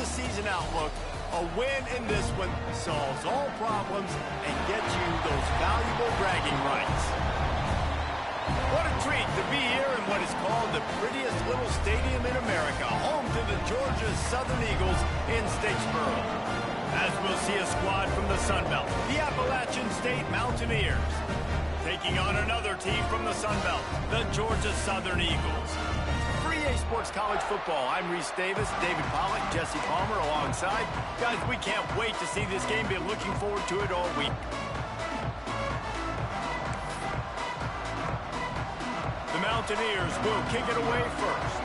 the season outlook, a win in this one solves all problems and gets you those valuable bragging rights. What a treat to be here in what is called the prettiest little stadium in America, home to the Georgia Southern Eagles in Statesboro. As we'll see a squad from the Sun Belt, the Appalachian State Mountaineers, taking on another team from the Sun Belt, the Georgia Southern Eagles. For EA Sports College Football, I'm Reese Davis, David Pollack, Jesse Palmer alongside. Guys, we can't wait to see this game. Been looking forward to it all week. The Mountaineers will kick it away first.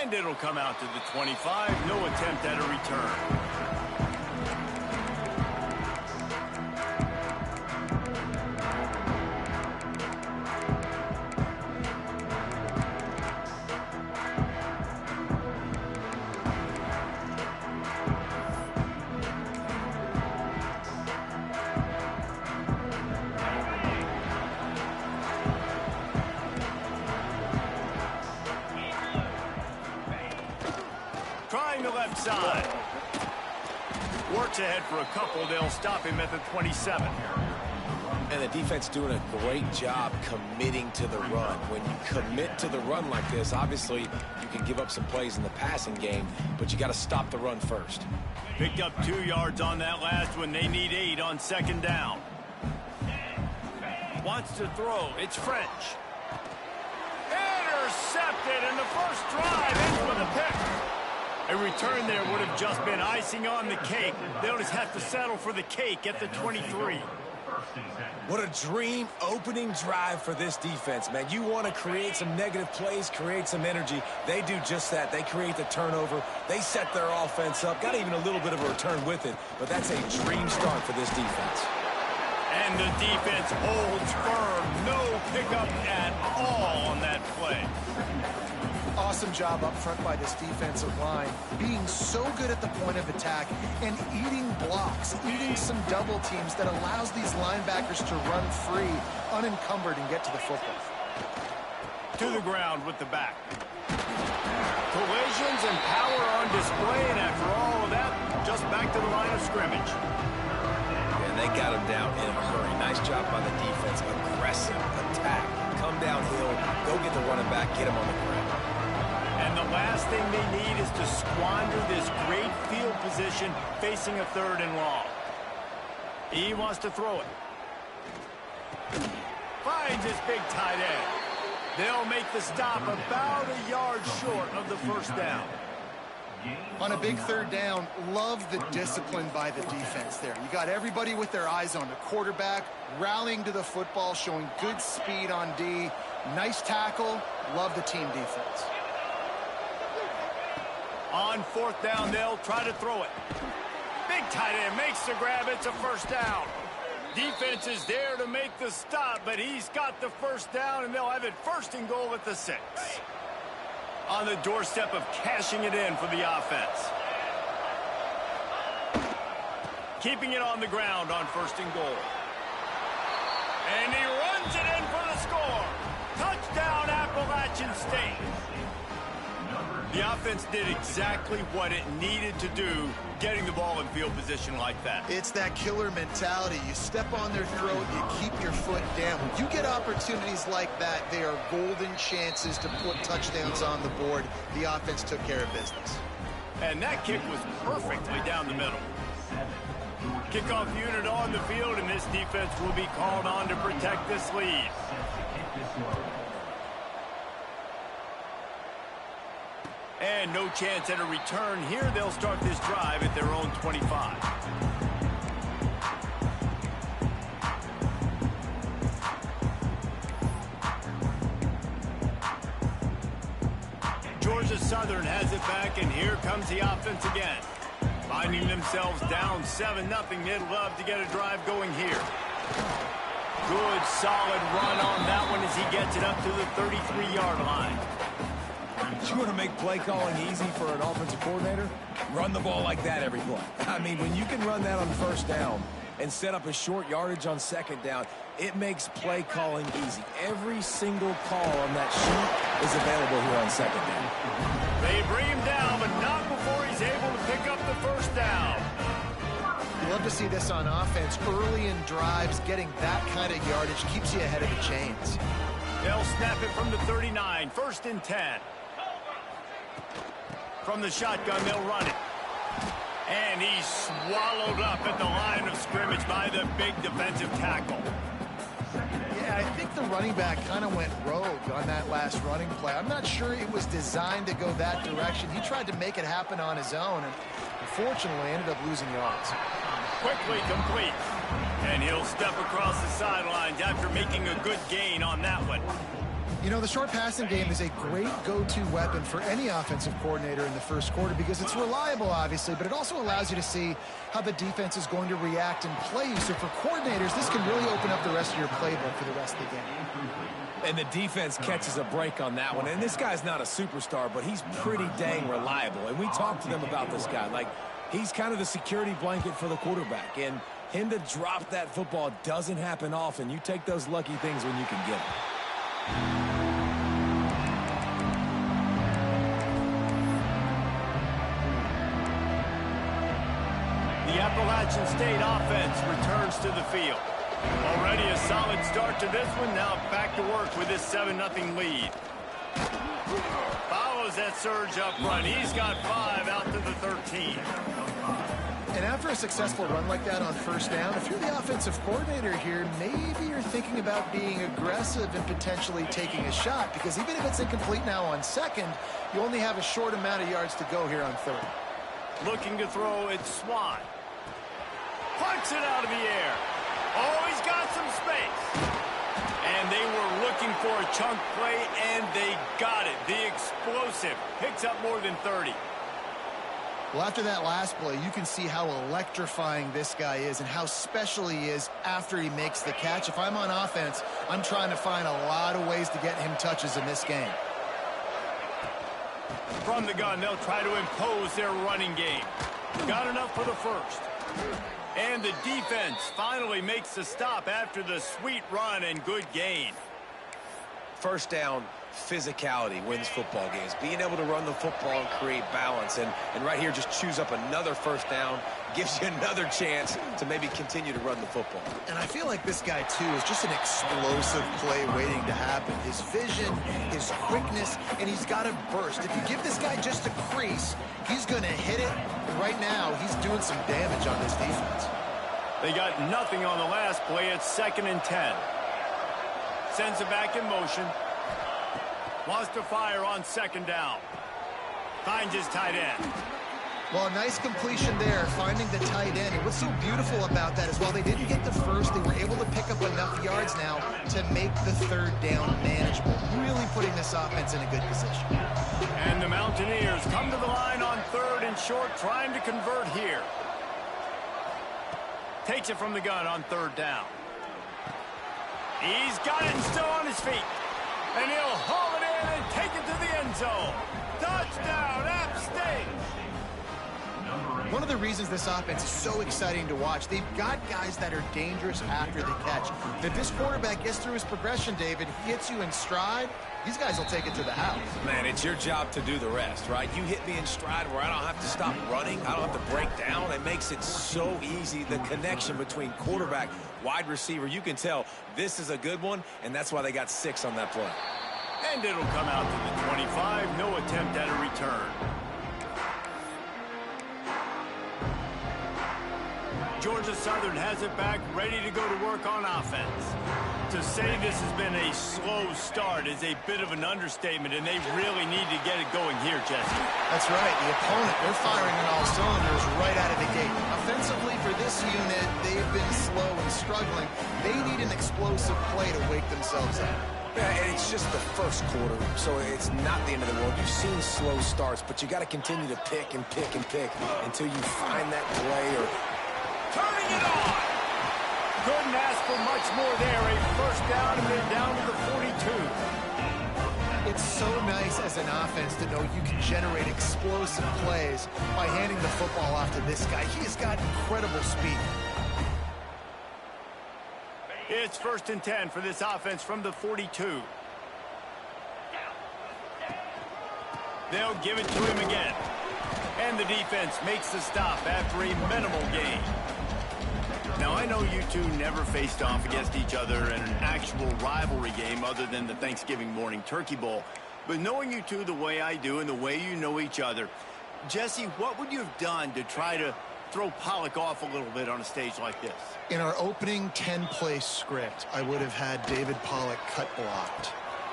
And it'll come out to the 25. No attempt at a return. Trying the left side. Works ahead for a couple. They'll stop him at the 27. And the defense doing a great job committing to the run. When you commit to the run like this, obviously you can give up some plays in the passing game, but you got to stop the run first. Picked up 2 yards on that last one. They need 8 on second down. Wants to throw. It's French. Intercepted, and the first drive ends with a pick. A return there would have just been icing on the cake. They'll just have to settle for the cake at the 23. What a dream opening drive for this defense, man. You want to create some negative plays, create some energy. They do just that. They create the turnover. They set their offense up. Got even a little bit of a return with it, but that's a dream start for this defense. And the defense holds firm. No pickup at all on that play. Awesome job up front by this defensive line, being so good at the point of attack and eating blocks, eating some double teams that allows these linebackers to run free, unencumbered, and get to the football. To the ground with the back. Collisions and power on display, and after all of that, just back to the line of scrimmage. And they got him down in a hurry. Nice job by the defense. Aggressive attack. Come downhill, go get the running back, get him on the ground. And the last thing they need is to squander this great field position facing a 3rd and long. He wants to throw it. Finds his big tight end. They'll make the stop about a yard short of the first down. On a big 3rd down, love the discipline by the defense there. You got everybody with their eyes on the quarterback, rallying to the football, showing good speed on D. Nice tackle. Love the team defense. On 4th down, they'll try to throw it. Big tight end makes the grab. It's a first down. Defense is there to make the stop, but he's got the first down, and they'll have it 1st and goal at the 6. On the doorstep of cashing it in for the offense. Keeping it on the ground on 1st and goal. And he runs it in for the score. Touchdown, Appalachian State. The offense did exactly what it needed to do, getting the ball in field position like that. It's that killer mentality. You step on their throat, you keep your foot down. When you get opportunities like that, they are golden chances to put touchdowns on the board. The offense took care of business. And that kick was perfectly down the middle. Kickoff unit on the field, and this defense will be called on to protect this lead. And no chance at a return here. They'll start this drive at their own 25. Georgia Southern has it back, and here comes the offense again. Finding themselves down 7-0, they'd love to get a drive going here. Good, solid run on that one as he gets it up to the 33-yard line. You want to make play calling easy for an offensive coordinator? Run the ball like that every play. I mean, when you can run that on 1st down, and set up a short yardage on second down, it makes play calling easy. Every single call on that sheet is available here on second down. They bring him down, but not before he's able to pick up the first down. You love to see this on offense. Early in drives, getting that kind of yardage keeps you ahead of the chains. They'll snap it from the 39, 1st and 10. From the shotgun, they'll run it. And he's swallowed up at the line of scrimmage by the big defensive tackle. Yeah, I think the running back kind of went rogue on that last running play. I'm not sure it was designed to go that direction. He tried to make it happen on his own, and unfortunately ended up losing yards. Quickly complete. And he'll step across the sidelines after making a good gain on that one. You know, the short passing game is a great go-to weapon for any offensive coordinator in the first quarter because it's reliable, obviously, but it also allows you to see how the defense is going to react and play you. So for coordinators, this can really open up the rest of your playbook for the rest of the game. And the defense catches a break on that one. And this guy's not a superstar, but he's pretty dang reliable. And we talked to them about this guy. Like, he's kind of the security blanket for the quarterback. And him to drop that football doesn't happen often. You take those lucky things when you can get them. The Appalachian State offense returns to the field. Already a solid start to this one. Now back to work with this 7-0 lead. Follows that surge up front. He's got 5 out to the 13. And after a successful run like that on first down, if you're the offensive coordinator here, maybe you're thinking about being aggressive and potentially taking a shot, because even if it's incomplete now on second, you only have a short amount of yards to go here on third. Looking to throw, it's Swan. Punts it out of the air. Oh, he's got some space. And they were looking for a chunk play, and they got it. The explosive picks up more than 30. Well, after that last play, you can see how electrifying this guy is and how special he is after he makes the catch. If I'm on offense, I'm trying to find a lot of ways to get him touches in this game. From the gun, they'll try to impose their running game. Got enough for the first. And the defense finally makes the stop after the sweet run and good gain. First down, physicality wins football games. Being able to run the football and create balance. And right here, just choose up another first down. Gives you another chance to maybe continue to run the football. And I feel like this guy, too, is just an explosive play waiting to happen. His vision, his quickness, and he's got a burst. If you give this guy just a crease, he's going to hit it. And right now, he's doing some damage on this defense. They got nothing on the last play. It's 2nd and 10. Sends it back in motion. Wants to fire on second down. Finds his tight end. Well, nice completion there, finding the tight end. And what's so beautiful about that is while they didn't get the first, they were able to pick up enough yards now to make the third down manageable. Really putting this offense in a good position. And the Mountaineers come to the line on 3rd and short, trying to convert here. Takes it from the gun on 3rd down. He's got it and still on his feet. And he'll haul it in and take it to the end zone. Touchdown, App State! One of the reasons this offense is so exciting to watch, they've got guys that are dangerous after the catch. If this quarterback gets through his progression, David, he hits you in stride, these guys will take it to the house. Man, it's your job to do the rest, right? You hit me in stride where I don't have to stop running. I don't have to break down. It makes it so easy, the connection between quarterback, wide receiver. You can tell this is a good one, and that's why they got 6 on that play. And it'll come out to the 25. No attempt at a return. Georgia Southern has it back, ready to go to work on offense. To say this has been a slow start is a bit of an understatement, and they really need to get it going here, Jesse. That's right. The opponent, they're firing on all cylinders right out of the gate. Offensively, for this unit, they've been slow and struggling. They need an explosive play to wake themselves up. Yeah, and it's just the first quarter, so it's not the end of the world. You've seen slow starts, but you got to continue to pick and pick and pick until you find that play or... Turning it on! Couldn't ask for much more there. A first down, and they're down to the 42. It's so nice as an offense to know you can generate explosive plays by handing the football off to this guy. He has got incredible speed. It's 1st and 10 for this offense from the 42. They'll give it to him again. And the defense makes the stop after a minimal gain. Now, I know you two never faced off against each other in an actual rivalry game other than the Thanksgiving morning Turkey Bowl. But knowing you two the way I do and the way you know each other, Jesse, what would you have done to try to throw Pollock off a little bit on a stage like this? In our opening 10-play script, I would have had David Pollock cut blocked.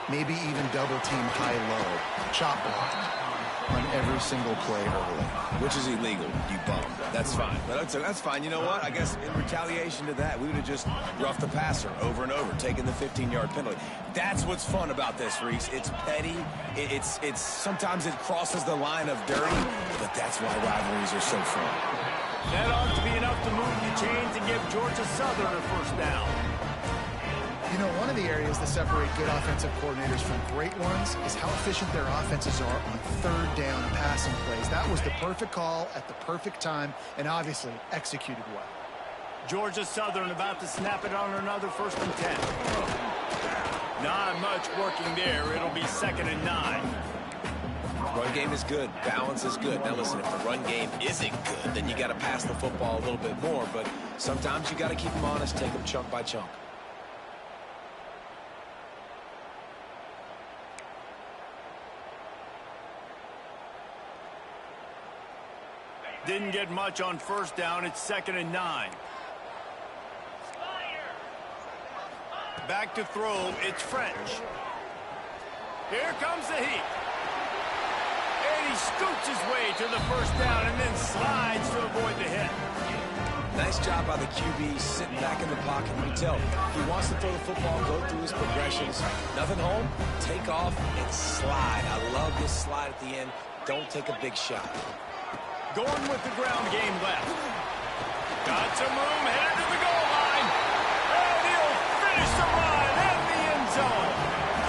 Maybe even double team high-low, chop blocked on every single play early. Which is illegal, you bum. That's fine. But that's fine. You know what? I guess in retaliation to that, we would have just roughed the passer over and over, taking the 15-yard penalty. That's what's fun about this, Reese. It's petty. It's sometimes it crosses the line of dirty, but that's why rivalries are so fun. That ought to be enough to move the chains and give Georgia Southern a 1st down. You know, one of the areas that separate good offensive coordinators from great ones is how efficient their offenses are on 3rd down passing plays. That was the perfect call at the perfect time and obviously executed well. Georgia Southern about to snap it on another 1st and 10. Not much working there. It'll be 2nd and 9. Run game is good. Balance is good. Now listen, if the run game isn't good, then you got to pass the football a little bit more. But sometimes you got to keep them honest, take them chunk by chunk. Didn't get much on 1st down. It's 2nd and 9. Back to throw. It's French. Here comes the heat. And he scoots his way to the 1st down and then slides to avoid the hit. Nice job by the QB sitting back in the pocket. You can tell if he wants to throw the football, go through his progressions. Nothing home, take off and slide. I love this slide at the end. Don't take a big shot. Going with the ground game left. Got some room, headed to the goal line. And he'll finish the run in the end zone.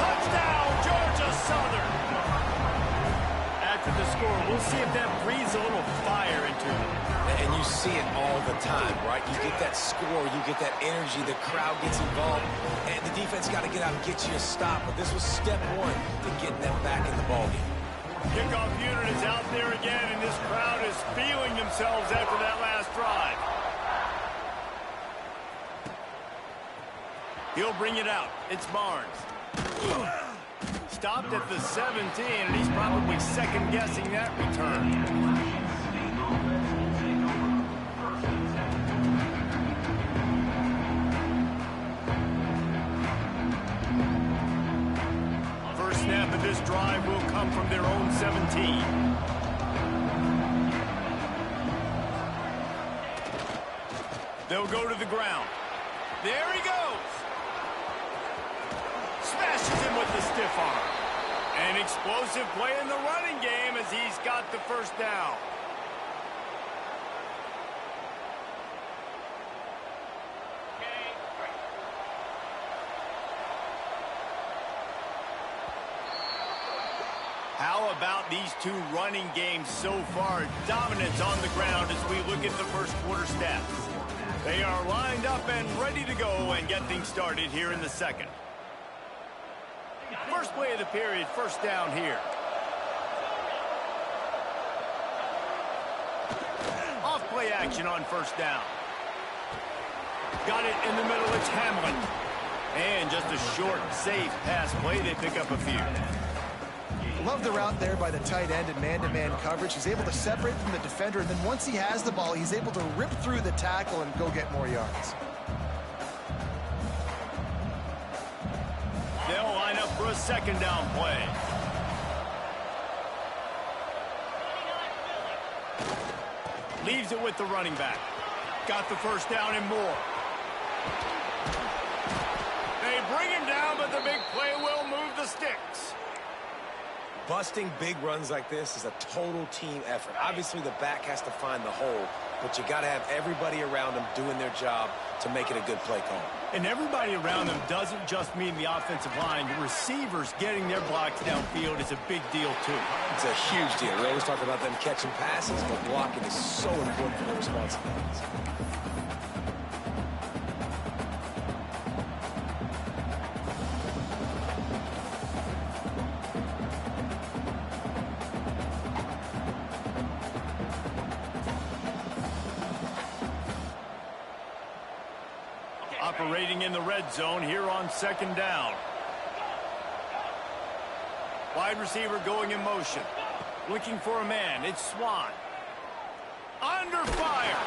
Touchdown, Georgia Southern. After the score, we'll see if that breathes a little fire into it. And you see it all the time, right? You get that score, you get that energy, the crowd gets involved, and the defense got to get out and get you a stop. But this was step one to getting them back in the ballgame. Kickoff unit is out there again, and this crowd is feeling themselves after that last drive. He'll bring it out. It's Barnes. Stopped at the 17, and he's probably second-guessing that return. Snap of this drive will come from their own 17. They'll go to the ground. There he goes. Smashes him with the stiff arm. An explosive play in the running game as he's got the 1st down. How about these two running games so far? Dominance on the ground as we look at the 1st quarter stats. They are lined up and ready to go and get things started here in the 2nd. First play of the period, 1st down here. Off play action on 1st down. Got it in the middle, it's Hamlin. And just a short, safe pass play, they pick up a few. Love the route there by the tight end in man-to-man coverage. He's able to separate from the defender, and then once he has the ball, he's able to rip through the tackle and go get more yards. They'll line up for a 2nd down play. Leaves it with the running back. Got the 1st down and more. They bring him down, but the big play will move the sticks. Busting big runs like this is a total team effort. Obviously, the back has to find the hole, but you got to have everybody around them doing their job to make it a good play call. And everybody around them doesn't just mean the offensive line. The receivers getting their blocks downfield is a big deal, too. It's a huge deal. We always talk about them catching passes, but blocking is so important for their responsibilities. Operating in the red zone here on 2nd down. Wide receiver going in motion. Looking for a man. It's Swan. Under fire.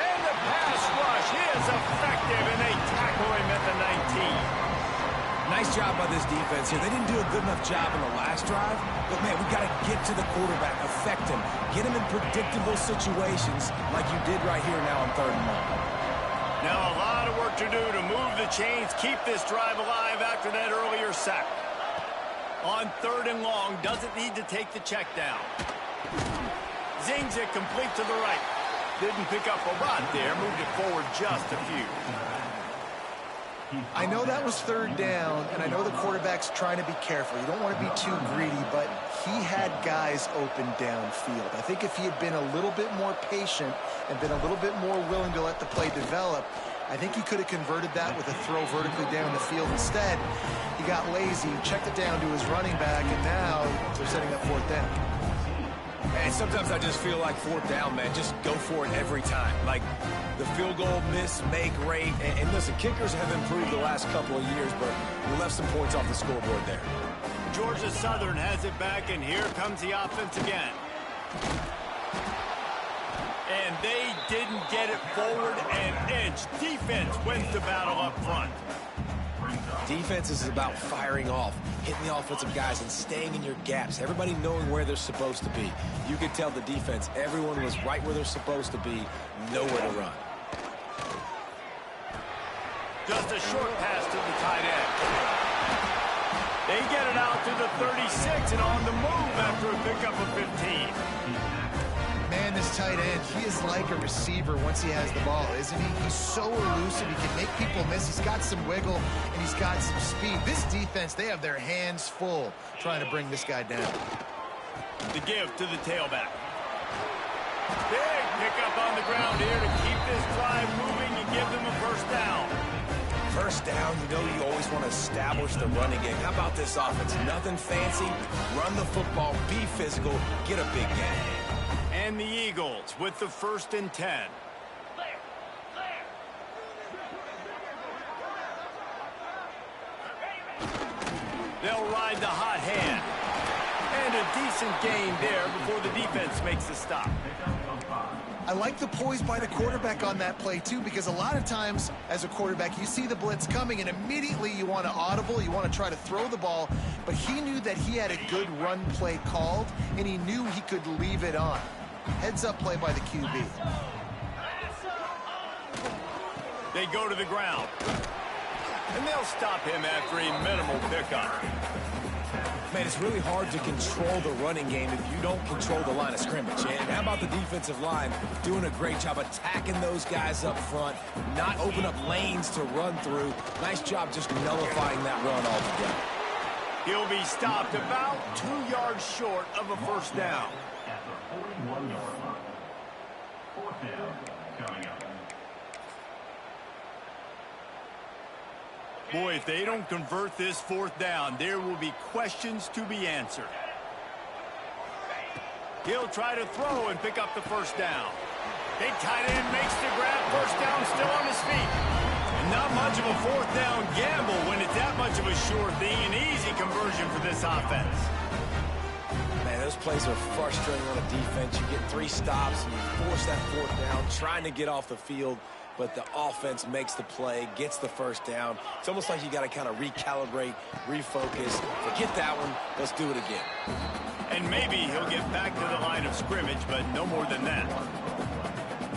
And the pass rush is effective, and they tackle him at the 19. Nice job by this defense here. They didn't do a good enough job in the last drive, but, man, we've got to get to the quarterback, affect him, get him in predictable situations like you did right here now on 3rd and long. Now a lot of work to do to move the chains, keep this drive alive after that earlier sack. On 3rd and long, doesn't need to take the check down. Zings it complete to the right. Didn't pick up a lot there, moved it forward just a few. I know that was 3rd down, and I know the quarterback's trying to be careful. You don't want to be too greedy, but he had guys open downfield. I think if he had been a little bit more patient and been a little bit more willing to let the play develop, I think he could have converted that with a throw vertically down the field. Instead, he got lazy, checked it down to his running back, and now they're setting up 4th down. And sometimes I just feel like 4th down, man, just go for it every time. Like the field goal miss, make rate. And listen, kickers have improved the last couple of years, but we left some points off the scoreboard there. Georgia Southern has it back, and here comes the offense again. And they didn't get it forward an inch. Defense wins the battle up front. Defense is about firing off, hitting the offensive guys and staying in your gaps. Everybody knowing where they're supposed to be. You could tell the defense, everyone was right where they're supposed to be, nowhere to run. Just a short pass to the tight end. They get it out to the 36 and on the move after a pickup of 15. Man, this tight end, he is like a receiver once he has the ball, isn't he? He's so elusive. He can make people miss. He's got some wiggle, and he's got some speed. This defense, they have their hands full trying to bring this guy down. The give to the tailback. Big pickup on the ground here to keep this drive moving and give them a 1st down. 1st down, you know you always want to establish the running game. How about this offense? Nothing fancy. Run the football, be physical, get a big game. And the Eagles with the 1st and 10. They'll ride the hot hand. And a decent gain there before the defense makes the stop. I like the poise by the quarterback on that play, too, because a lot of times as a quarterback, you see the blitz coming, and immediately you want to audible, you want to try to throw the ball, but he knew that he had a good run play called, and he knew he could leave it on. Heads-up play by the QB. They go to the ground. And they'll stop him after a minimal pickup. Man, it's really hard to control the running game if you don't control the line of scrimmage. And how about the defensive line doing a great job attacking those guys up front, not open up lanes to run through. Nice job just nullifying that run altogether. He'll be stopped about 2 yards short of a 1st down. At the 41-yard line. 4th down coming up. Boy, if they don't convert this 4th down, there will be questions to be answered. He'll try to throw and pick up the 1st down. Big tight end makes the grab. 1st down, still on his feet. And not much of a 4th down gamble when it's that much of a sure thing. An easy conversion for this offense. Man, those plays are frustrating on a defense. You get 3 stops and you force that 4th down, trying to get off the field. But the offense makes the play, gets the 1st down. It's almost like you got to kind of recalibrate, refocus. Forget that one. Let's do it again. And maybe he'll get back to the line of scrimmage, but no more than that.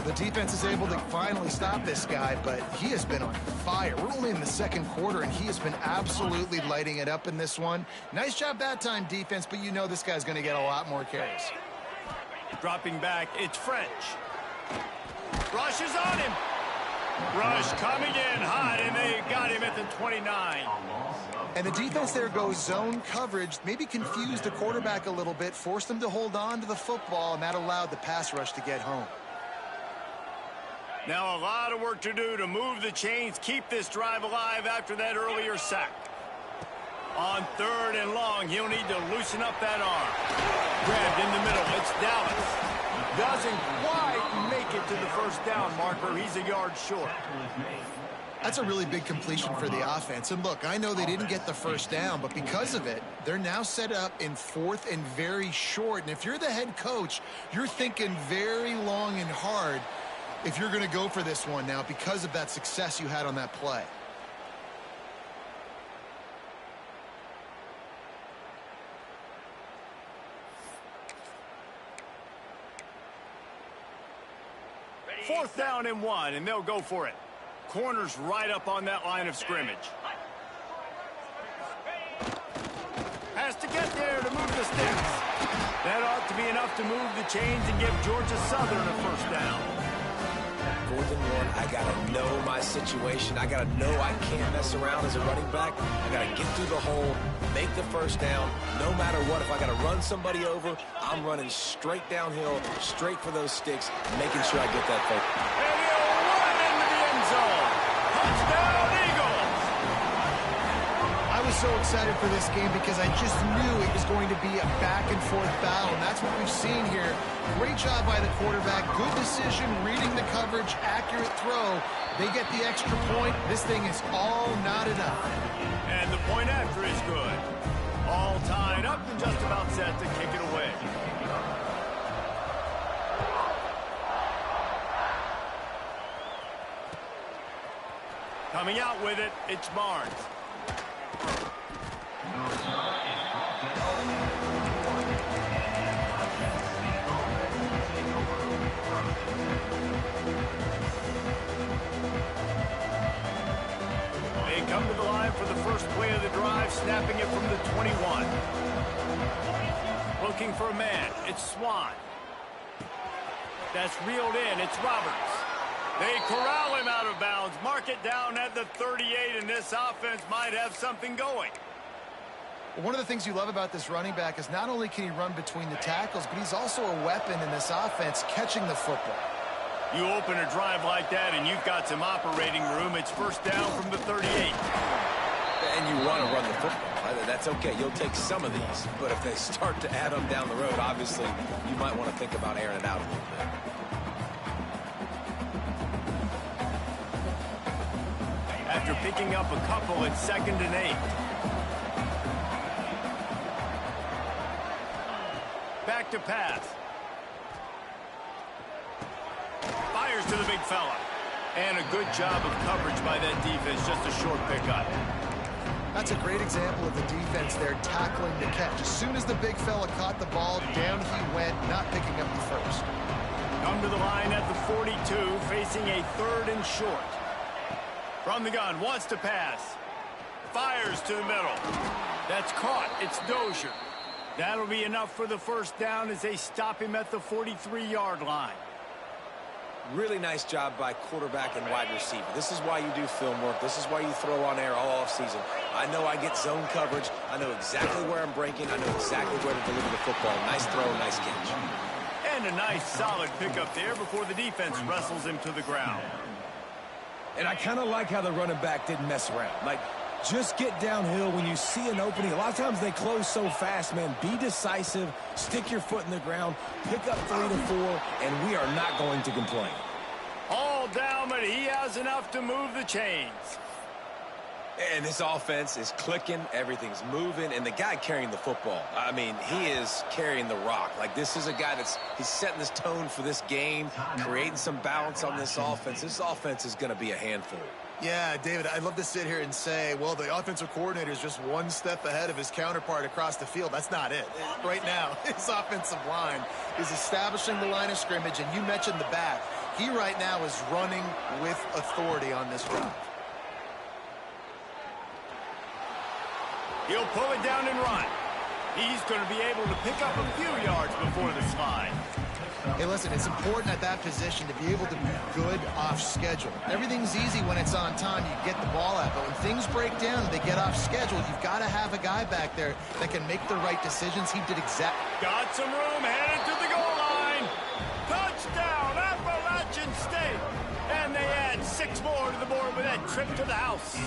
The defense is able to finally stop this guy, but he has been on fire. We're only in the 2nd quarter, and he has been absolutely lighting it up in this one. Nice job that time, defense, but you know this guy's going to get a lot more carries. Dropping back, it's French. Rush is on him. Rush coming in hot, and they got him at the 29. And the defense there goes zone coverage, maybe confused the quarterback a little bit, forced him to hold on to the football, and that allowed the pass rush to get home. Now a lot of work to do to move the chains, keep this drive alive after that earlier sack. On 3rd and long, he'll need to loosen up that arm. Grabbed in the middle, it's Dallas. Doesn't quite make it to the 1st down marker. He's a yard short. That's a really big completion for the offense. And look, I know they didn't get the first down, but because of it, they're now set up in 4th and very short. And if you're the head coach, you're thinking very long and hard if you're going to go for this one now because of that success you had on that play. Fourth down and 1, and they'll go for it. Corner's right up on that line of scrimmage. Has to get there to move the sticks. That ought to be enough to move the chains and give Georgia Southern a first down. 4th and 1, I gotta know my situation. I gotta know I can't mess around as a running back. I gotta get through the hole, make the first down. No matter what, if I gotta run somebody over, I'm running straight downhill, straight for those sticks, making sure I get that focus. And he'll run into the end zone. Touchdown, Eagles! I was so excited for this game because I just knew it was going to be a back-and-forth battle, and that's what we've seen here. Great job by the quarterback. Good decision, reading the coverage, accurate throw. They get the extra point. This thing is all knotted up. And the point after is good. All tied up and just about set to kick it away. Coming out with it, it's Barnes. They come to the line for the first play of the drive, snapping it from the 21. Looking for a man, it's Swan. That's reeled in, it's Roberts. They corral him out of bounds, mark it down at the 38, and this offense might have something going. One of the things you love about this running back is not only can he run between the tackles, but he's also a weapon in this offense catching the football. You open a drive like that and you've got some operating room. It's first down from the 38. And you want to run the football. That's okay. You'll take some of these. But if they start to add them down the road, obviously, you might want to think about airing it out a little bit. After picking up a couple, it's 2nd and 8. Back to pass. Fires to the big fella. And a good job of coverage by that defense. Just a short pickup. That's a great example of the defense there tackling the catch. As soon as the big fella caught the ball, down he went, not picking up the first. Come to the line at the 42, facing a 3rd and short. From the gun, wants to pass. Fires to the middle. That's caught. It's Dozier. That'll be enough for the first down as they stop him at the 43-yard line. Really nice job by quarterback and wide receiver. This is why you do film work. This is why you throw on air all offseason. I know I get zone coverage. I know exactly where I'm breaking. I know exactly where to deliver the football. Nice throw, nice catch. And a nice solid pickup there before the defense wrestles him to the ground. And I kind of like how the running back didn't mess around. Like, just get downhill when you see an opening. A lot of times they close so fast, man. Be decisive, stick your foot in the ground, pick up 3 to 4, and we are not going to complain. All down, but he has enough to move the chains. And this offense is clicking, everything's moving, and the guy carrying the football, I mean, he is carrying the rock. Like, this is a guy he's setting this tone for this game, creating some balance on this offense. This offense is going to be a handful. Yeah, David, I'd love to sit here and say, well, the offensive coordinator is just one step ahead of his counterpart across the field. That's not it. Right now, his offensive line is establishing the line of scrimmage, and you mentioned the back. He right now is running with authority on this drive. He'll pull it down and run. He's going to be able to pick up a few yards before the slide. Hey, listen, it's important at that position to be able to be good off schedule. Everything's easy when it's on time, you get the ball out. But when things break down and they get off schedule, you've got to have a guy back there that can make the right decisions. He did exactly. Got some room, headed to the goal line. Touchdown, Appalachian State. And they add 6 more to the board with that trip to the house.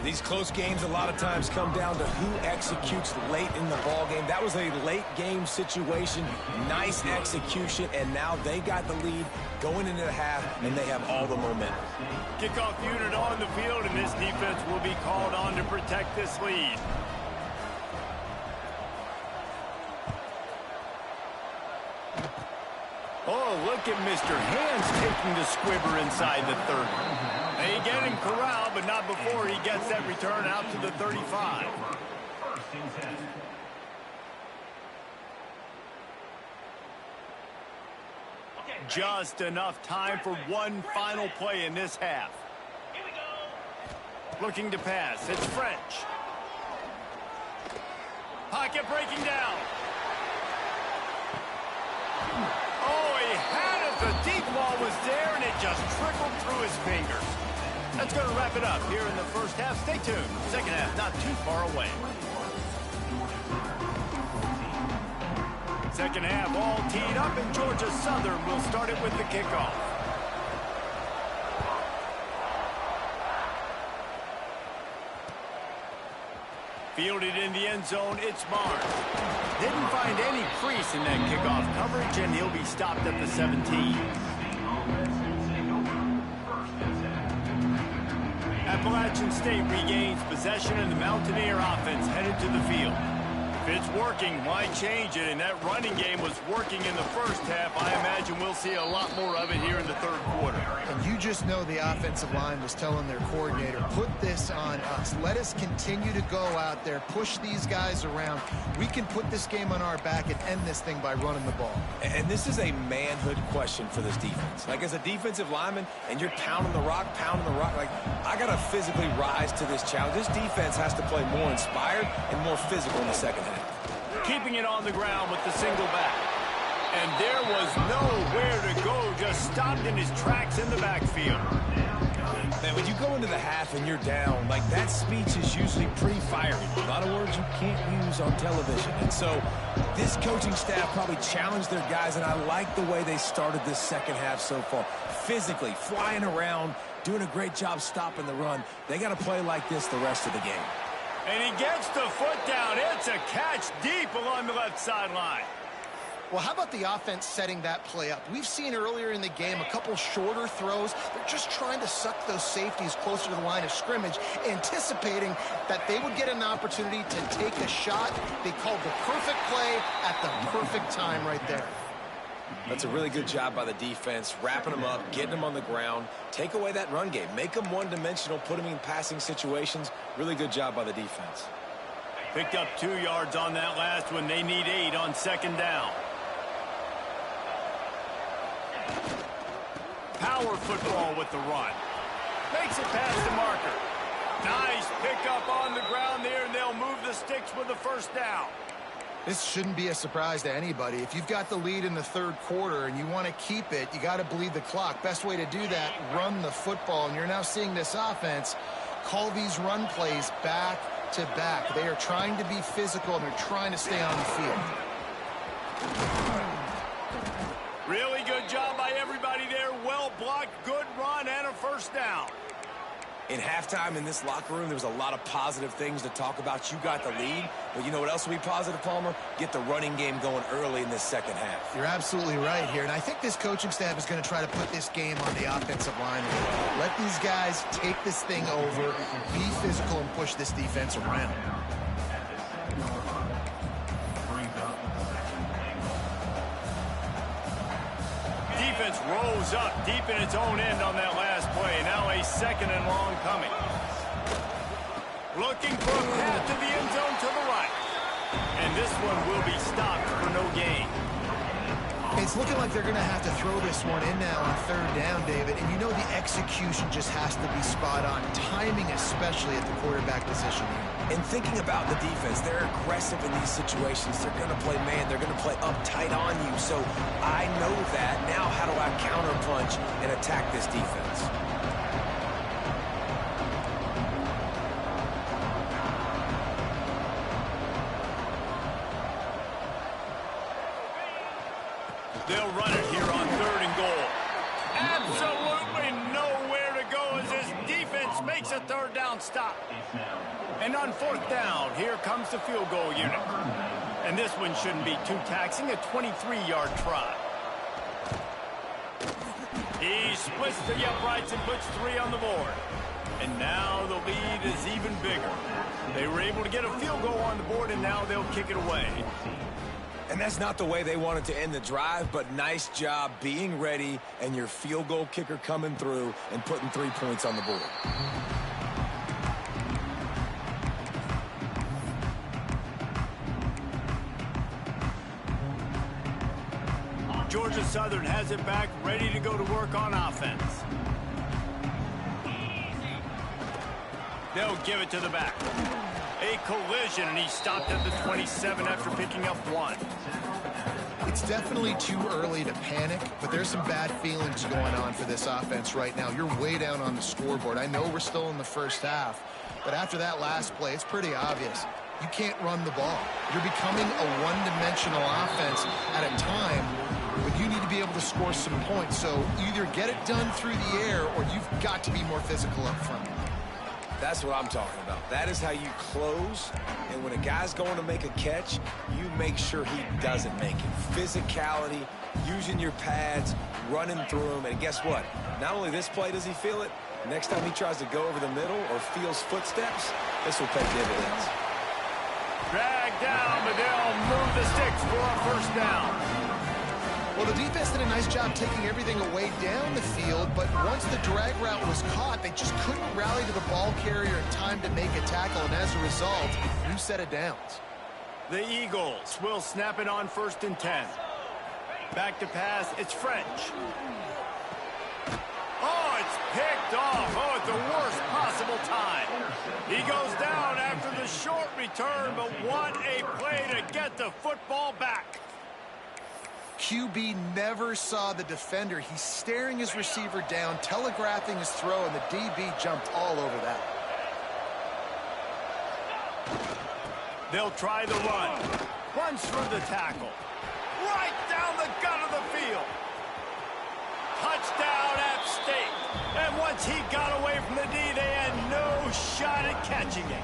These close games a lot of times come down to who executes late in the ball game. That was a late game situation, nice execution, and now they got the lead going into the half, and they have all the momentum. Kickoff unit on the field, and this defense will be called on to protect this lead. Oh, look at Mr. Hands taking the squibber inside the 30. They get him corralled, but not before he gets that return out to the 35. Just enough time for one final play in this half. Looking to pass. It's French. Pocket breaking down. Oh, he had it. The deep ball was there, and it just trickled through his fingers. That's going to wrap it up here in the first half. Stay tuned. Second half not too far away. Second half all teed up, and Georgia Southern will start it with the kickoff. Fielded in the end zone, it's Barnes. Didn't find any crease in that kickoff coverage, and he'll be stopped at the 17. Appalachian State regains possession, and the Mountaineer offense headed to the field. If it's working, why change it? And that running game was working in the first half. I imagine we'll see a lot more of it here in the third quarter. And you just know the offensive line was telling their coordinator, put this on us. Let us continue to go out there, push these guys around. We can put this game on our back and end this thing by running the ball. And this is a manhood question for this defense. Like, as a defensive lineman, and you're pounding the rock, like, I got to physically rise to this challenge. This defense has to play more inspired and more physical in the second half. Keeping it on the ground with the single back. And there was nowhere to go, just stopped in his tracks in the backfield. Man, when you go into the half and you're down, like, that speech is usually pretty fiery. A lot of words you can't use on television. And so this coaching staff probably challenged their guys, and I like the way they started this second half so far. Physically, flying around, doing a great job stopping the run. They got to play like this the rest of the game. And he gets the foot down. It's a catch deep along the left sideline. Well, how about the offense setting that play up? We've seen earlier in the game a couple shorter throws. They're just trying to suck those safeties closer to the line of scrimmage, anticipating that they would get an opportunity to take a shot. They called the perfect play at the perfect time right there. That's a really good job by the defense, wrapping them up, getting them on the ground. Take away that run game. Make them one-dimensional, put them in passing situations. Really good job by the defense. Picked up 2 yards on that last one. They need 8 on second down. Power football with the run. Makes it past the marker. Nice pickup on the ground there, and they'll move the sticks with the first down. This shouldn't be a surprise to anybody. If you've got the lead in the third quarter and you want to keep it, you got to bleed the clock. Best way to do that, run the football. And you're now seeing this offense call these run plays back to back. They are trying to be physical, and they're trying to stay on the field. Really good job by everybody there. Well blocked, good run, and a first down. In halftime in this locker room, there was a lot of positive things to talk about. You got the lead, but you know what else will be positive, Palmer? Get the running game going early in this second half. You're absolutely right here, and I think this coaching staff is going to try to put this game on the offensive line. Let these guys take this thing over, be physical, and push this defense around. Defense rose up deep in its own end on that last play. Now a second and long coming. Looking for a path to the end zone to the right. And this one will be stopped for no gain. It's looking like they're going to have to throw this one in now on third down, David. And you know the execution just has to be spot on. Timing, especially at the quarterback position. And thinking about the defense, they're aggressive in these situations. They're going to play man. They're going to play uptight on you. So I know that. Now how do I counterpunch and attack this defense? They'll run it here on third and goal. Absolutely nowhere to go as this defense This makes a third down stop. And on fourth down, here comes the field goal unit. And this one shouldn't be too taxing, a 23-yard try. He splits the uprights and puts 3 on the board. And now the lead is even bigger. They were able to get a field goal on the board, and now they'll kick it away. And that's not the way they wanted to end the drive, but nice job being ready and your field goal kicker coming through and putting 3 points on the board. Georgia Southern has it back, ready to go to work on offense. They'll give it to the back. A collision, and he stopped at the 27 after picking up 1. It's definitely too early to panic, but there's some bad feelings going on for this offense right now. You're way down on the scoreboard. I know we're still in the first half, but after that last play, it's pretty obvious. You can't run the ball. You're becoming a one-dimensional offense at a time when you need to be able to score some points. So either get it done through the air or you've got to be more physical up front. That's what I'm talking about. That is how you close. And when a guy's going to make a catch, you make sure he doesn't make it. Physicality, using your pads, running through them. And guess what? Not only this play does he feel it, next time he tries to go over the middle or feels footsteps, this will pay dividends. Dragged down, but they'll move the sticks for a first down. Well, the defense did a nice job taking everything away down the field, but once the drag route was caught, they just couldn't rally to the ball carrier in time to make a tackle, and as a result, new set of downs. The Eagles will snap it on 1st and 10. Back to pass, it's French. Oh, it's picked off. Oh, at the worst possible time. He goes down after the short return, but what a play to get the football back. QB never saw the defender. He's staring his receiver down, telegraphing his throw, and the DB jumped all over that. They'll try the run. Runs through the tackle. Right down the gut of the field. Touchdown, App State. And once he got away from the D, they had no shot at catching it.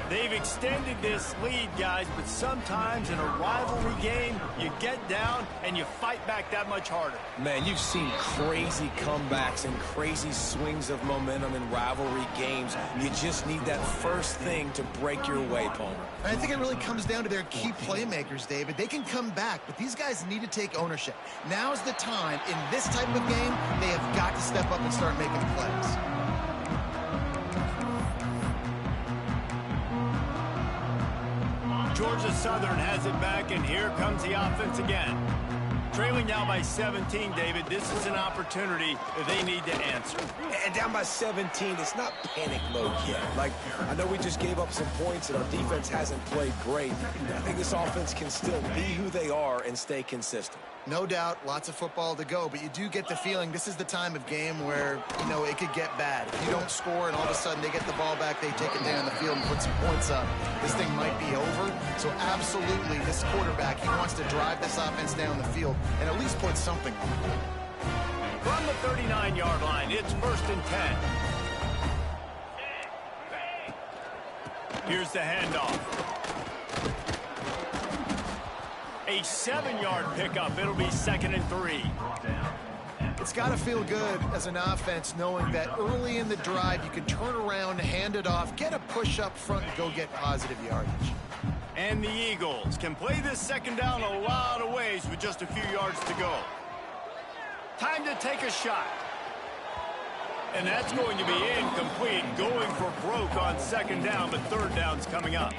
They've extended this lead, guys, but sometimes in a rivalry game, you get down and you fight back that much harder. Man, you've seen crazy comebacks and crazy swings of momentum in rivalry games. You just need that first thing to break your way, Palmer. I think it really comes down to their key playmakers, David. They can come back, but these guys need to take ownership. Now's the time. In this type of game, they have got to step up and start making plays. Georgia Southern has it back, and here comes the offense again. Trailing now by 17, David. This is an opportunity that they need to answer. And down by 17, it's not panic mode yet. Like, I know we just gave up some points and our defense hasn't played great. I think this offense can still be who they are and stay consistent. No doubt, lots of football to go, but you do get the feeling this is the time of game where, you know, it could get bad. If you don't score and all of a sudden they get the ball back, they take it down the field and put some points up, this thing might be over. So absolutely, this quarterback, he wants to drive this offense down the field and at least put something on it. From the 39-yard line, it's 1st and 10. Here's the handoff. A 7-yard pickup. It'll be 2nd and 3. It's got to feel good as an offense knowing that early in the drive you can turn around, hand it off, get a push up front, and go get positive yardage. And the Eagles can play this 2nd down a lot of ways with just a few yards to go. Time to take a shot. And that's going to be incomplete, going for broke on 2nd down, but 3rd down's coming up.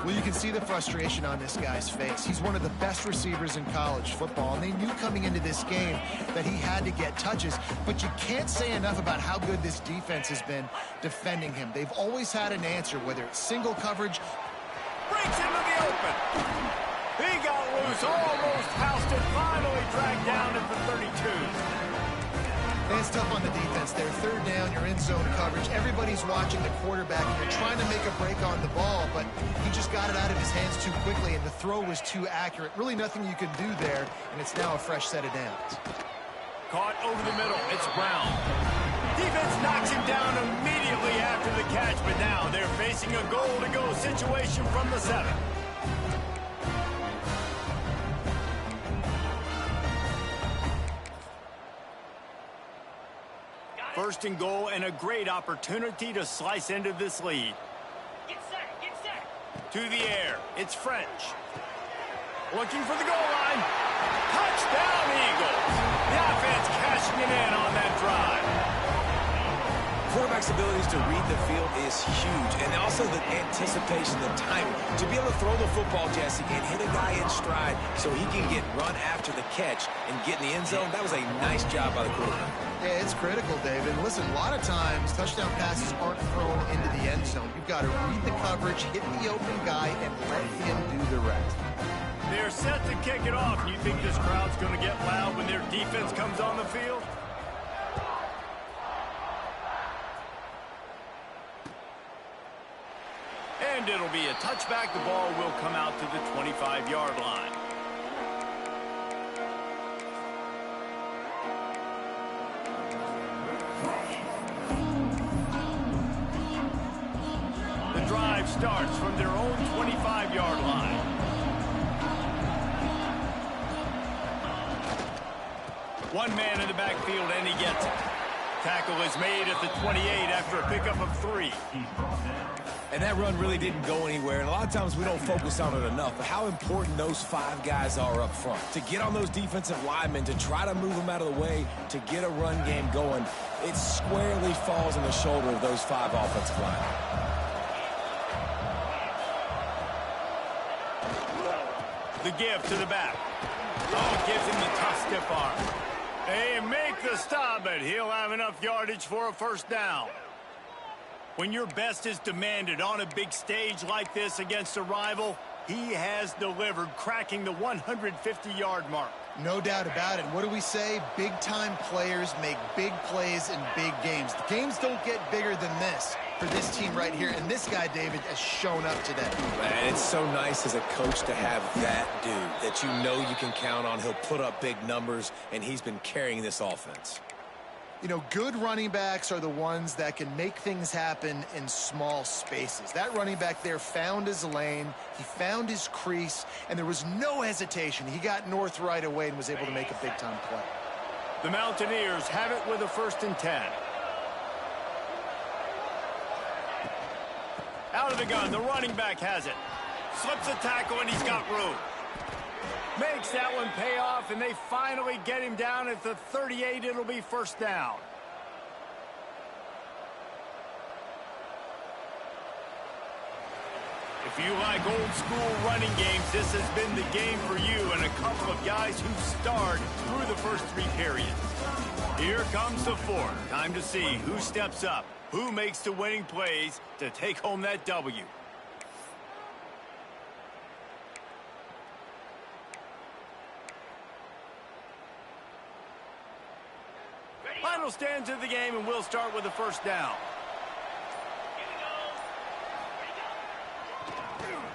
Well, you can see the frustration on this guy's face. He's one of the best receivers in college football, and they knew coming into this game that he had to get touches, but you can't say enough about how good this defense has been defending him. They've always had an answer, whether it's single coverage. Breaks into the open. He got loose, almost housed it, finally dragged down at the 32. It's tough on the defense there. 3rd down, you're in zone coverage. Everybody's watching the quarterback, and you're trying to make a break on the ball, but he just got it out of his hands too quickly, and the throw was too accurate. Really nothing you can do there, and it's now a fresh set of downs. Caught over the middle. It's Brown. Defense knocks him facing a goal-to-go situation from the 7. First and goal, and a great opportunity to slice into this lead. Get set. To the air, it's French. Looking for the goal line. Touchdown, Eagles. The offense cashing it in on that drive. Quarterback's abilities to read the field is huge, and also the anticipation, the timing. To be able to throw the football, Jesse, and hit a guy in stride so he can get run after the catch and get in the end zone, that was a nice job by the quarterback. Yeah, it's critical, David. Listen, a lot of times touchdown passes aren't thrown into the end zone. You've got to read the coverage, hit the open guy, and let him do the rest. They're set to kick it off. You think this crowd's going to get loud when their defense comes on the field? And it'll be a touchback. The ball will come out to the 25-yard line. The drive starts from their own 25-yard line. One man in the backfield, and he gets it. Tackle is made at the 28 after a pickup of 3. And that run really didn't go anywhere, and a lot of times we don't focus on it enough, but how important those 5 guys are up front. To get on those defensive linemen, to try to move them out of the way, to get a run game going, it squarely falls on the shoulder of those 5 offensive linemen. The give to the back. Oh, gives him the tough stiff arm. They make the stop, but he'll have enough yardage for a first down. When your best is demanded on a big stage like this against a rival, he has delivered, cracking the 150-yard mark. No doubt about it. What do we say? Big-time players make big plays in big games. The games don't get bigger than this for this team right here, and this guy, David, has shown up today. Man, it's so nice as a coach to have that dude that you know you can count on. He'll put up big numbers, and he's been carrying this offense. You know, good running backs are the ones that can make things happen in small spaces. That running back there found his lane, he found his crease, and there was no hesitation. He got north right away and was able to make a big-time play. The Mountaineers have it with a 1st and 10. Out of the gun, the running back has it. Slips a tackle, and he's got room. Makes that one pay off, and they finally get him down at the 38. It'll be first down. If you like old school running games, this has been the game for you and a couple of guys who starred through the first 3 periods. Here comes the 4th. Time to see who steps up, who makes the winning plays to take home that W. Final stands of the game, and we'll start with the first down.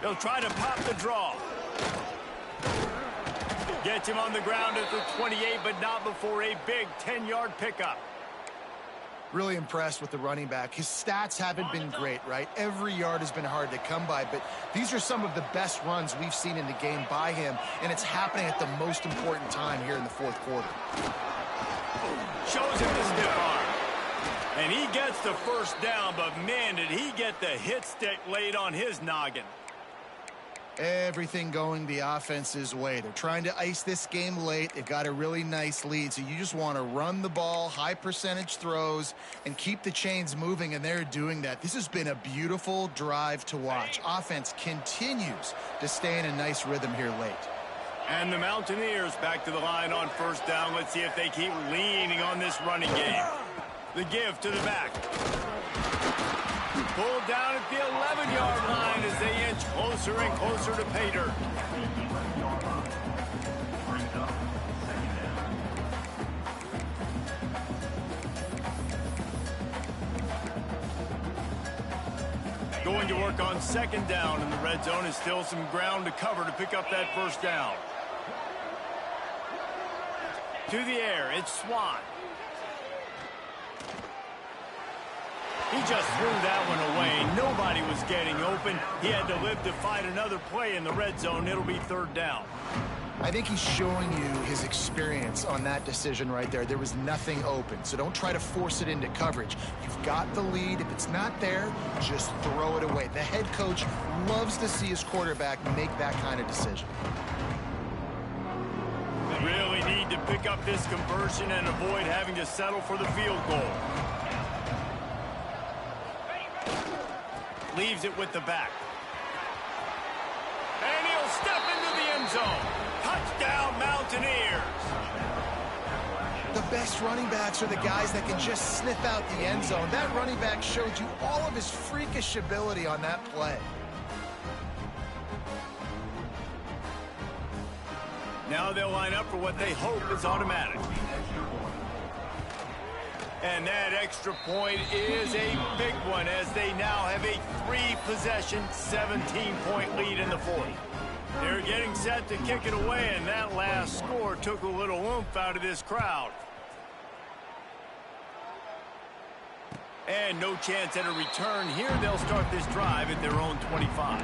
They'll try to pop the draw. Gets him on the ground at the 28, but not before a big 10-yard pickup. Really impressed with the running back. His stats haven't been great, right? Every yard has been hard to come by, but these are some of the best runs we've seen in the game by him, and it's happening at the most important time here in the 4th quarter. Shows him the stiff arm. And he gets the first down, but man, did he get the hit stick laid on his noggin. Everything going the offense's way. They're trying to ice this game late. They've got a really nice lead, so you just want to run the ball, high percentage throws, and keep the chains moving, and they're doing that. This has been a beautiful drive to watch. Offense continues to stay in a nice rhythm here late. And the Mountaineers back to the line on first down. Let's see if they keep leaning on this running game. The give to the back. Pulled down at the 11-yard line as they inch closer and closer to pay dirt. Going to work on 2nd down, and the red zone is still some ground to cover to pick up that first down. To the air, it's Swan. He just threw that one away. Nobody was getting open. He had to live to fight another play in the red zone. It'll be third down. I think he's showing you his experience on that decision right there. There was nothing open, so don't try to force it into coverage. You've got the lead. If it's not there, just throw it away. The head coach loves to see his quarterback make that kind of decision. Really need to pick up this conversion and avoid having to settle for the field goal. Leaves it with the back. And he'll step into the end zone. Touchdown, Mountaineers. The best running backs are the guys that can just sniff out the end zone. That running back showed you all of his freakish ability on that play. Now they'll line up for what they hope is automatic. And that extra point is a big one as they now have a 3-possession, 17-point lead in the fourth. They're getting set to kick it away, and that last score took a little oomph out of this crowd. And no chance at a return here. They'll start this drive at their own 25.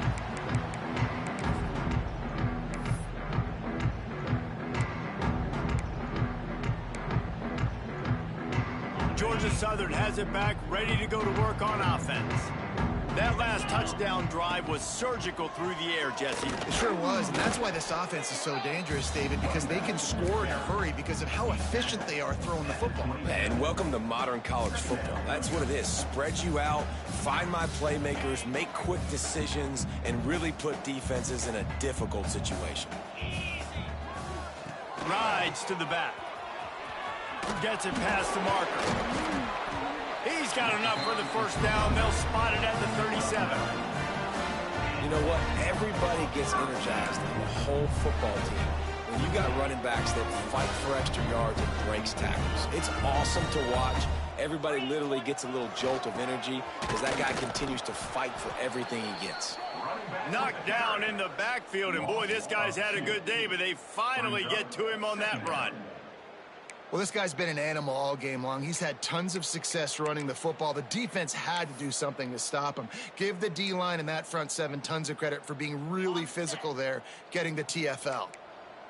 Georgia Southern has it back, ready to go to work on offense. That last touchdown drive was surgical through the air, Jesse. It sure was, and that's why this offense is so dangerous, David, because they can score in a hurry because of how efficient they are throwing the football. And welcome to modern college football. That's what it is. Spread you out, find my playmakers, make quick decisions, and really put defenses in a difficult situation. Rides to the back. Gets it past the marker. He's got enough for the first down. They'll spot it at the 37. You know what? Everybody gets energized in the whole football team when you got running backs that fight for extra yards and breaks tackles. It's awesome to watch. Everybody literally gets a little jolt of energy as that guy continues to fight for everything he gets. Knocked down in the backfield, and boy, this guy's had a good day, but they finally get to him on that run. Well, this guy's been an animal all game long. He's had tons of success running the football. The defense had to do something to stop him. Give the D-line and that front seven tons of credit for being really physical there, getting the TFL.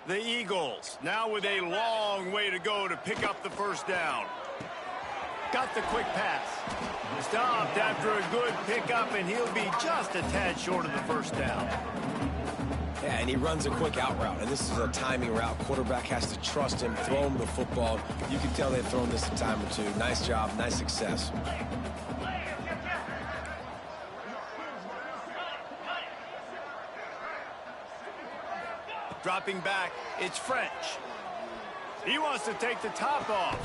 The Eagles, now with a long way to go to pick up the first down. Got the quick pass. Stopped after a good pickup, and he'll be just a tad short of the first down. Yeah, and he runs a quick out route, and this is a timing route. Quarterback has to trust him, throw him the football. You can tell they've thrown this a time or two. Nice job, nice success. Dropping back, it's French. He wants to take the top off.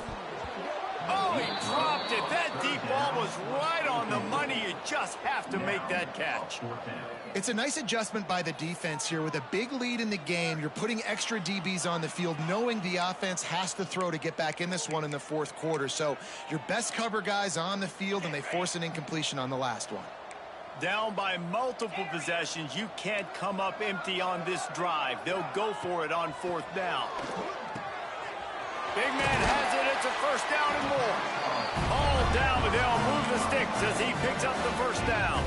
Oh, he dropped it. That deep ball was right on the money. You just have to make that catch. It's a nice adjustment by the defense here. With a big lead in the game, you're putting extra DBs on the field, knowing the offense has to throw to get back in this one in the fourth quarter. So your best cover guys on the field, and they force an incompletion on the last one. Down by multiple possessions, you can't come up empty on this drive. They'll go for it on fourth down. Big man has it. It's a first down and more. All down, but they'll move the sticks as he picks up the first down.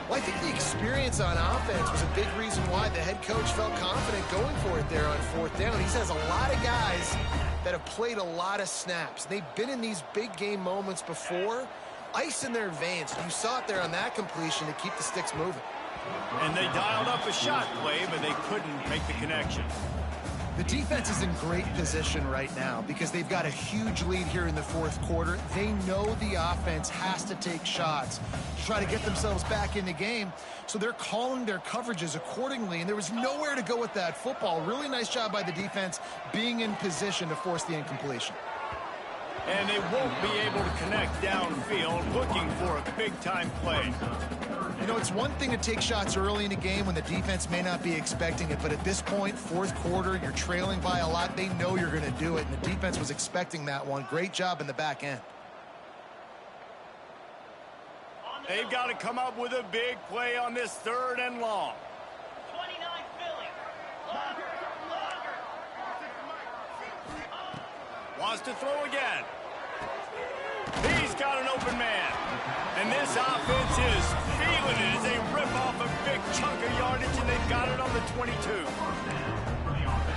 Well, I think the experience on offense was a big reason why the head coach felt confident going for it there on fourth down. He has a lot of guys that have played a lot of snaps. They've been in these big game moments before. Ice in their veins. You saw it there on that completion to keep the sticks moving. And they dialed up a shot play, but they couldn't make the connection. The defense is in great position right now because they've got a huge lead here in the fourth quarter. They know the offense has to take shots to try to get themselves back in the game, so they're calling their coverages accordingly, and there was nowhere to go with that football. Really nice job by the defense being in position to force the incompletion. And they won't be able to connect downfield, looking for a big-time play. You know, it's one thing to take shots early in a game when the defense may not be expecting it, but at this point, fourth quarter, you're trailing by a lot. They know you're going to do it, and the defense was expecting that one. Great job in the back end. They've got to come up with a big play on this third and long. 29 Philly. Longer. Wants to throw again. He's got an open man. And this offense is feeling it as they rip off a big chunk of yardage, and they've got it on the 22.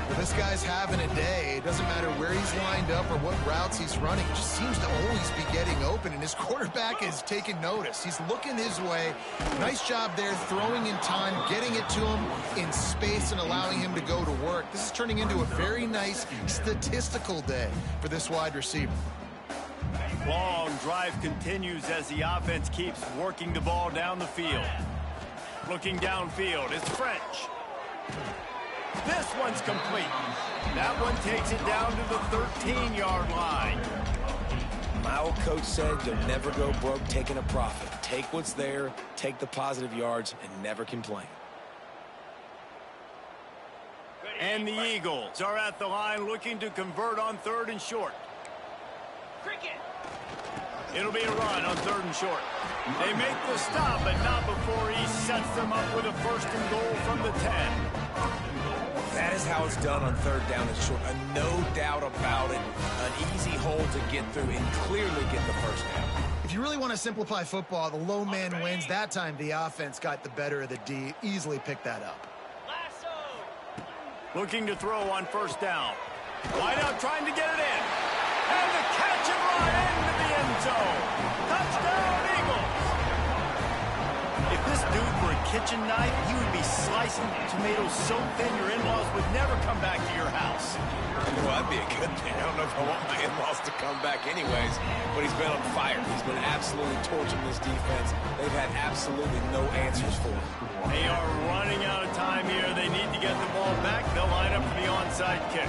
Well, this guy's having a day. It doesn't matter where he's lined up or what routes he's running. He just seems to always be getting open, and his quarterback is taking notice. He's looking his way. Nice job there, throwing in time, getting it to him in space and allowing him to go to work. This is turning into a very nice statistical day for this wide receiver. Long drive continues as the offense keeps working the ball down the field. Looking downfield, it's French. This one's complete. That one takes it down to the 13-yard line. My old coach said you'll never go broke taking a profit. Take what's there, take the positive yards, and never complain. And the Eagles are at the line looking to convert on 3rd and short. Cricket. It'll be a run on 3rd and short. They make the stop, but not before he sets them up with a 1st and goal from the 10. That is how it's done on 3rd down and short. No doubt about it. An easy hole to get through and clearly get the 1st down. If you really want to simplify football, the low man wins. That time the offense got the better of the D. Easily picked that up. Lasso. Looking to throw on 1st down. Wide out trying to get it in. And the catch and run into the end zone. Touchdown, Eagles. If this dude were a kitchen knife, he would be slicing tomatoes so thin your in-laws would never come back to your house. Well, that'd be a good thing. I don't know if I want my in-laws to come back anyways, but he's been on fire. He's been absolutely torching this defense. They've had absolutely no answers for him. They are running out of time here. They need to get the ball back. They'll line up for the onside kick.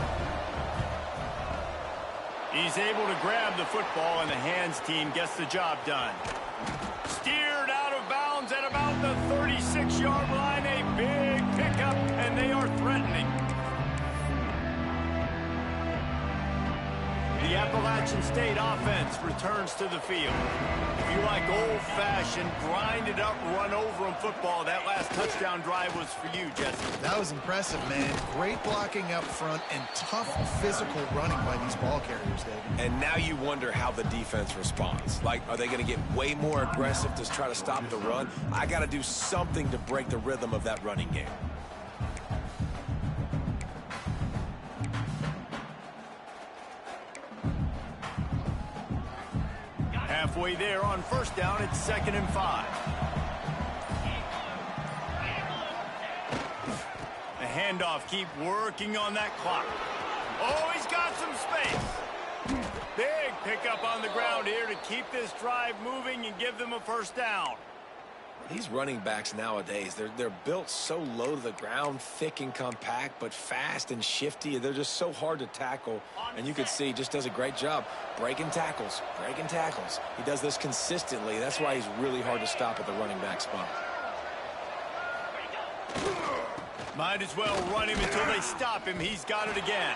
He's able to grab the football, and the hands team gets the job done. Steered out of bounds at about the 36-yard line. A big pickup, and they are threatening. The Appalachian State offense returns to the field. If you like old-fashioned, grind-it-up, run-over-'em football, that last touchdown drive was for you, Jesse. That was impressive, man. Great blocking up front and tough physical running by these ball carriers, David. And now you wonder how the defense responds. Like, are they going to get way more aggressive to try to stop the run? I got to do something to break the rhythm of that running game. Halfway there on 1st down, it's 2nd and 5. The handoff, keep working on that clock. Oh, he's got some space. Big pickup on the ground here to keep this drive moving and give them a 1st down. These running backs nowadays, they're built so low to the ground, thick and compact, but fast and shifty. They're just so hard to tackle. And you can see he just does a great job breaking tackles, breaking tackles. He does this consistently. That's why he's really hard to stop at the running back spot. Might as well run him until they stop him. He's got it again.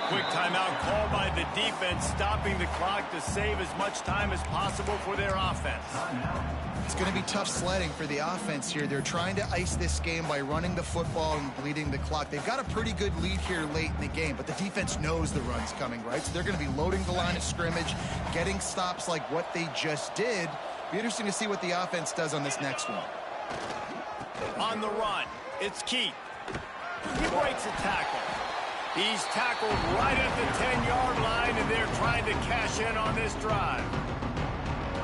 Quick timeout called by the defense, stopping the clock to save as much time as possible for their offense. It's going to be tough sledding for the offense here. They're trying to ice this game by running the football and bleeding the clock. They've got a pretty good lead here late in the game, but the defense knows the run's coming, right? So they're going to be loading the line of scrimmage, getting stops like what they just did. Be interesting to see what the offense does on this next one. On the run, it's Keith. He breaks a tackle. He's tackled right at the 10-yard line, and they're trying to cash in on this drive.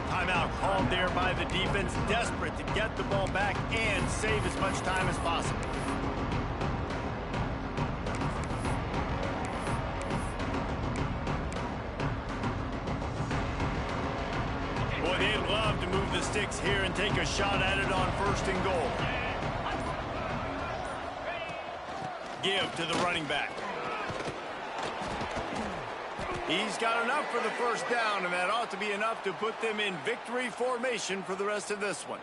Timeout called there by the defense, desperate to get the ball back and save as much time as possible. Boy, they'd love to move the sticks here and take a shot at it on 1st and goal. Give to the running back. He's got enough for the 1st down, and that ought to be enough to put them in victory formation for the rest of this one.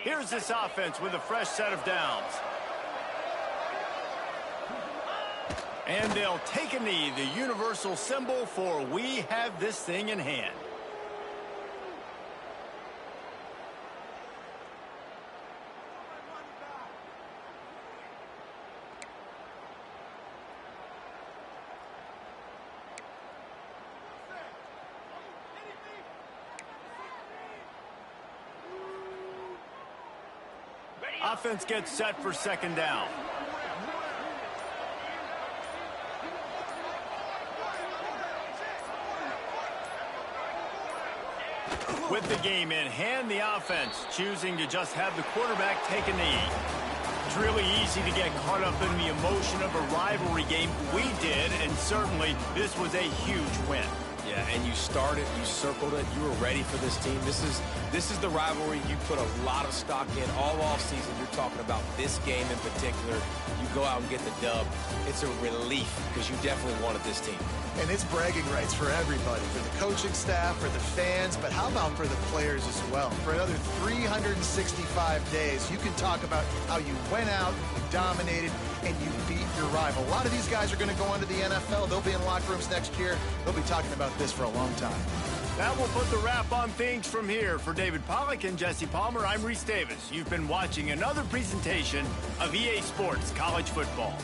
Here's this offense with a fresh set of downs. And they'll take a knee, the universal symbol for we have this thing in hand. Offense gets set for second down. With the game in hand, the offense choosing to just have the quarterback take a knee. It's really easy to get caught up in the emotion of a rivalry game. We did, and certainly this was a huge win. Yeah, and you started, you circled it, you were ready for this team. This is the rivalry you put a lot of stock in all offseason. You're talking about this game in particular. You go out and get the dub. It's a relief because you definitely wanted this team. And it's bragging rights for everybody, for the coaching staff, for the fans, but how about for the players as well? For another 365 days, you can talk about how you went out, you dominated, and you beat your rival. A lot of these guys are going to go on to the NFL. They'll be in locker rooms next year. They'll be talking about this for a long time. That will put the wrap on things from here. For David Pollack and Jesse Palmer, I'm Reese Davis. You've been watching another presentation of EA Sports College Football.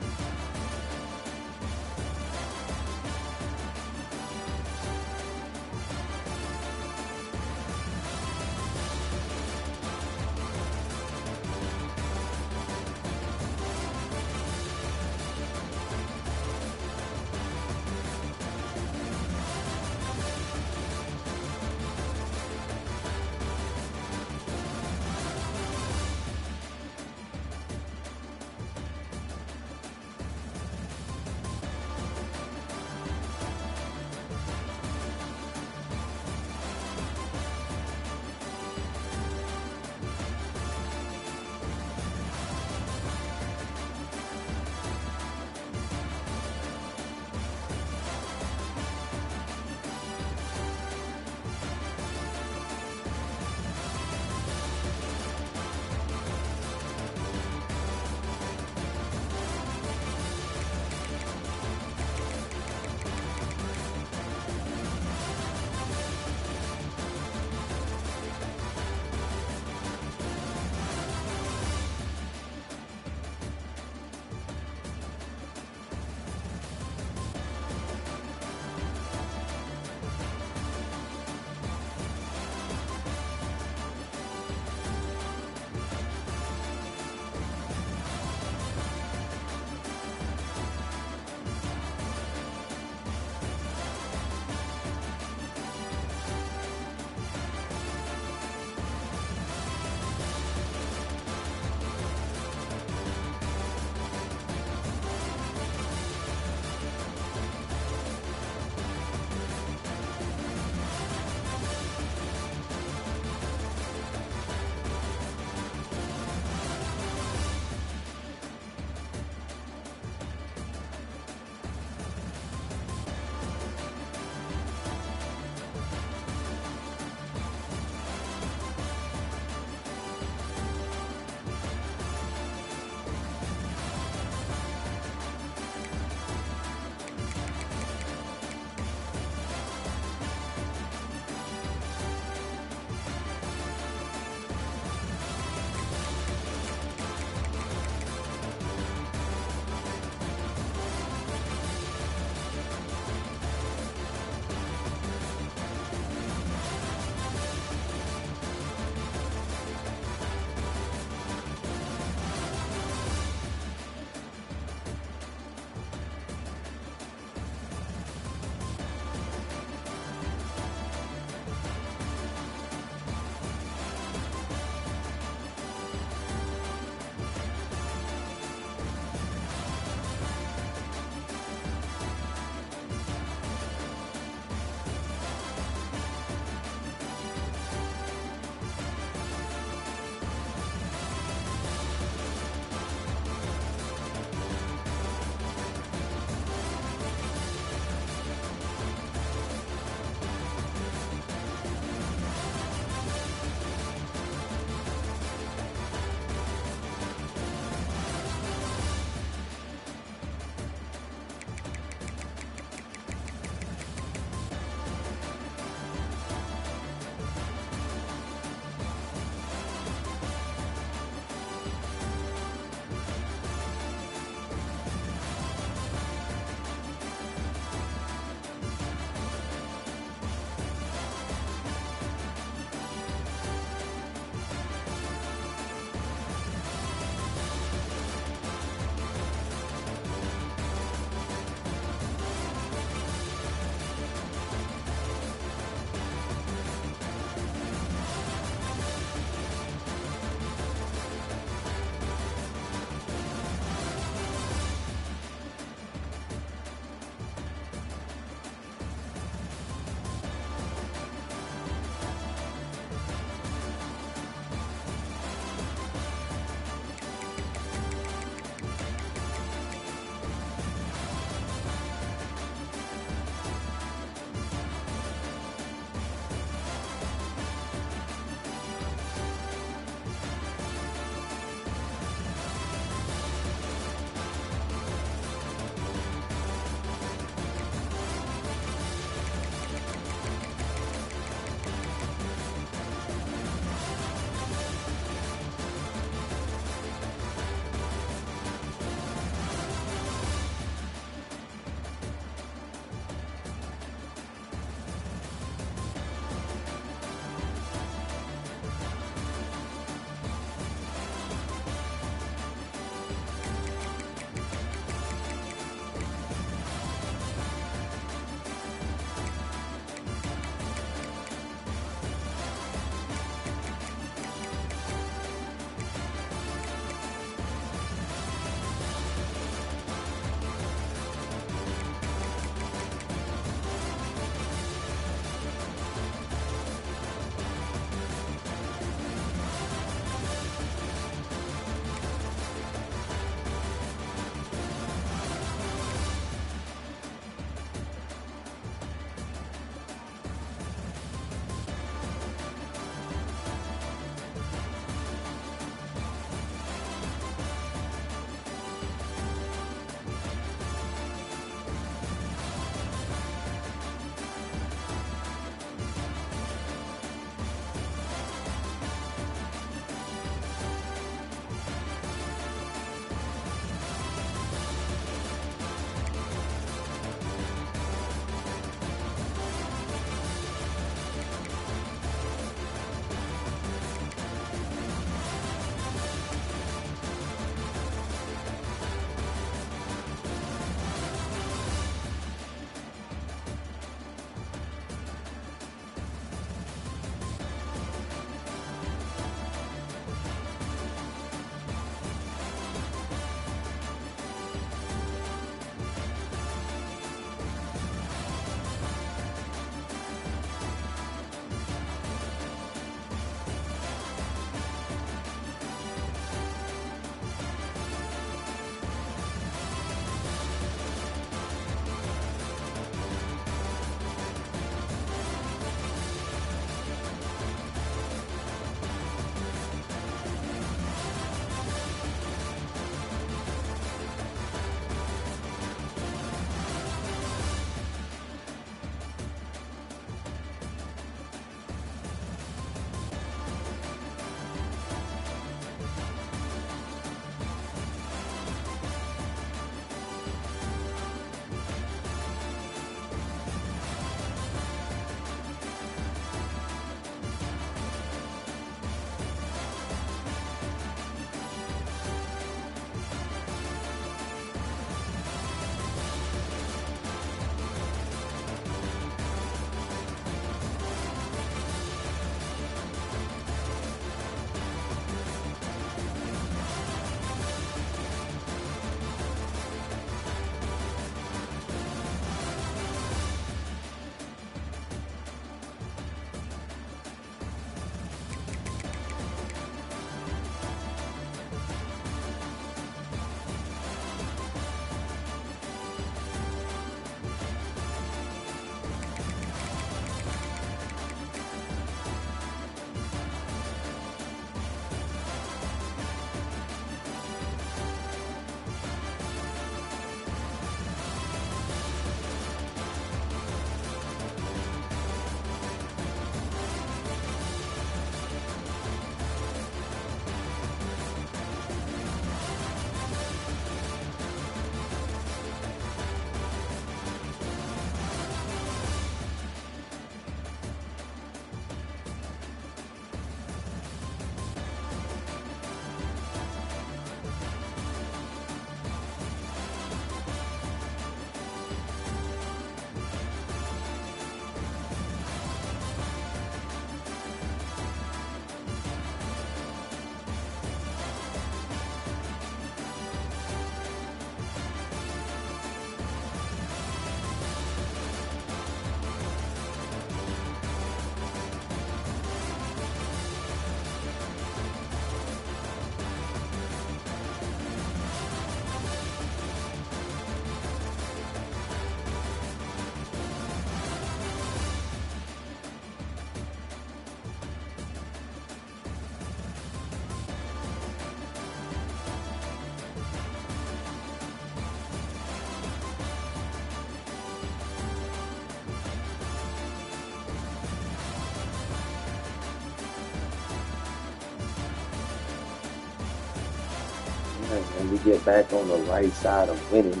and we get back on the right side of winning.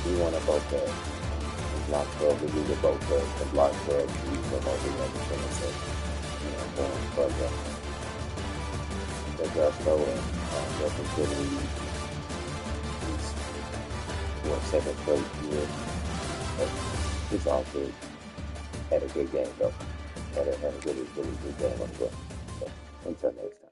We want to both the block club. We need to both the block club. We come over the other things. Going further. The Gusto and the facility is what, second place year. But it's all good. Had a good game though. Had a really good game on the go. So until next time.